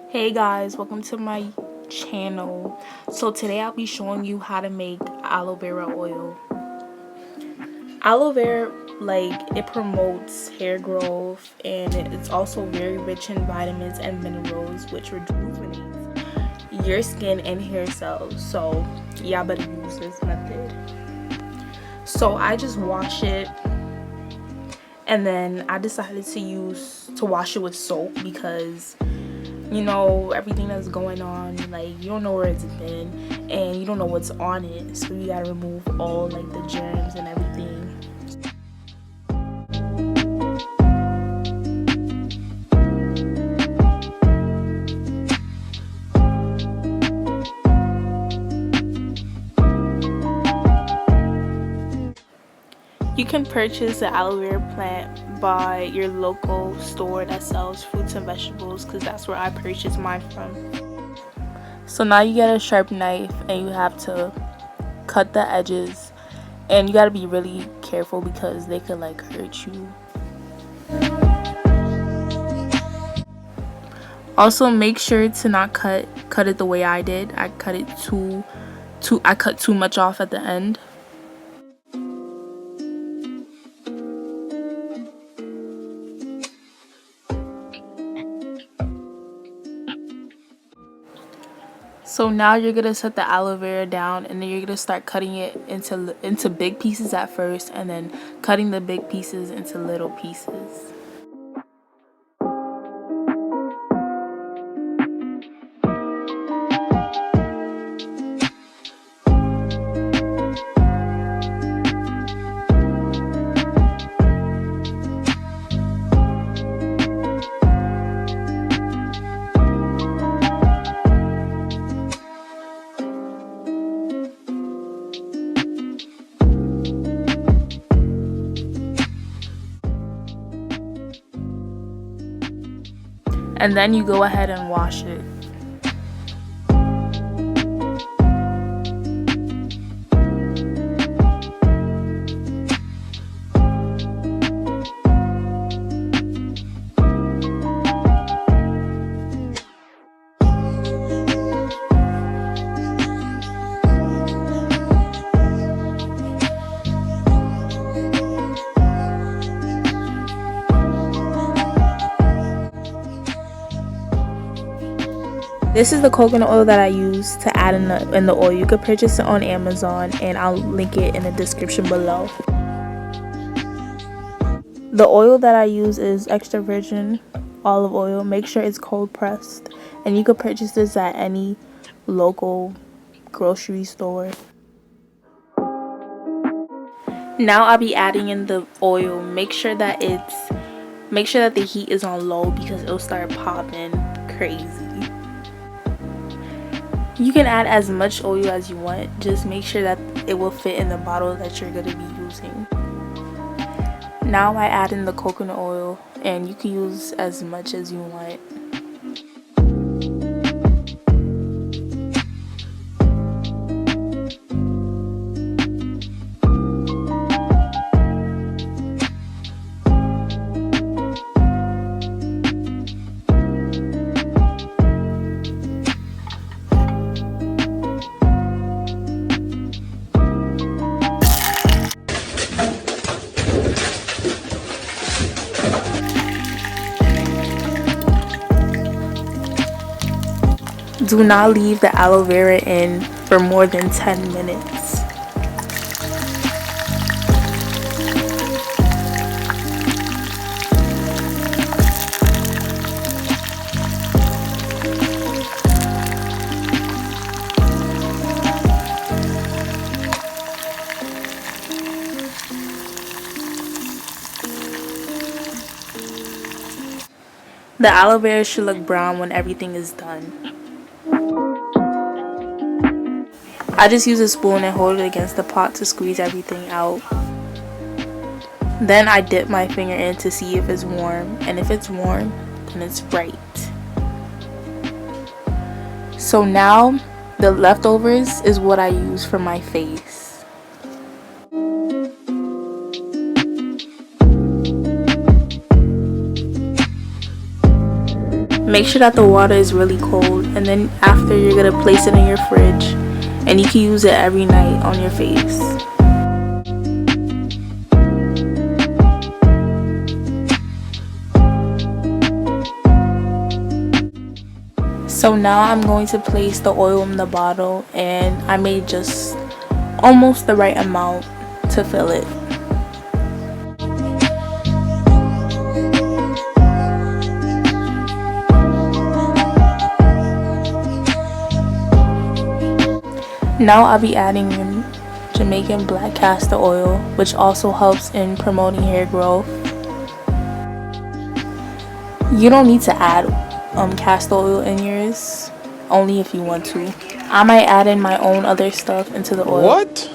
Hey guys, welcome to my channel. So today I'll be showing you how to make aloe vera oil. Aloe vera, like, it promotes hair growth, and it's also very rich in vitamins and minerals, which rejuvenates your skin and hair cells. So y'all better use this method. So I just wash it, and then I decided to wash it with soap because, you know, everything that's going on, like, you don't know where it's been and you don't know what's on it, so you gotta remove all, like, the germs and everything. You can purchase the aloe vera plant by your local store that sells fruits and vegetables, because that's where I purchased mine from. So now you get a sharp knife and you have to cut the edges, and you got to be really careful because they could, like, hurt you. Also, make sure to not cut it the way I did. I cut it I cut too much off at the end. So now you're gonna set the aloe vera down, and then you're gonna start cutting it into big pieces at first, and then cutting the big pieces into little pieces. And then you go ahead and wash it. This is the coconut oil that I use to add in the oil. You could purchase it on Amazon, and I'll link it in the description below. The oil that I use is extra virgin olive oil. Make sure it's cold pressed, and you could purchase this at any local grocery store. Now I'll be adding in the oil. Make sure that the heat is on low because it'll start popping crazy. You can add as much oil as you want, just make sure that it will fit in the bottle that you're going to be using. Now I add in the coconut oil, and you can use as much as you want. Do not leave the aloe vera in for more than 10 minutes. The aloe vera should look brown when everything is done. I just use a spoon and hold it against the pot to squeeze everything out. Then I dip my finger in to see if it's warm, and if it's warm, then it's right. So now the leftovers is what I use for my face. Make sure that the water is really cold, and then after you're gonna place it in your fridge, and you can use it every night on your face. So now I'm going to place the oil in the bottle, and I made just almost the right amount to fill it. Now I'll be adding in Jamaican black castor oil, which also helps in promoting hair growth. You don't need to add castor oil in yours, only if you want to. I might add in my own other stuff into the oil. What?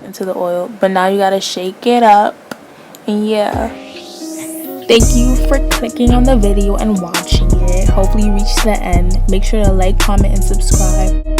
Into the oil, but now you gotta shake it up, and yeah. Thank you for clicking on the video and watching it. Hopefully you reached the end. Make sure to like, comment, and subscribe.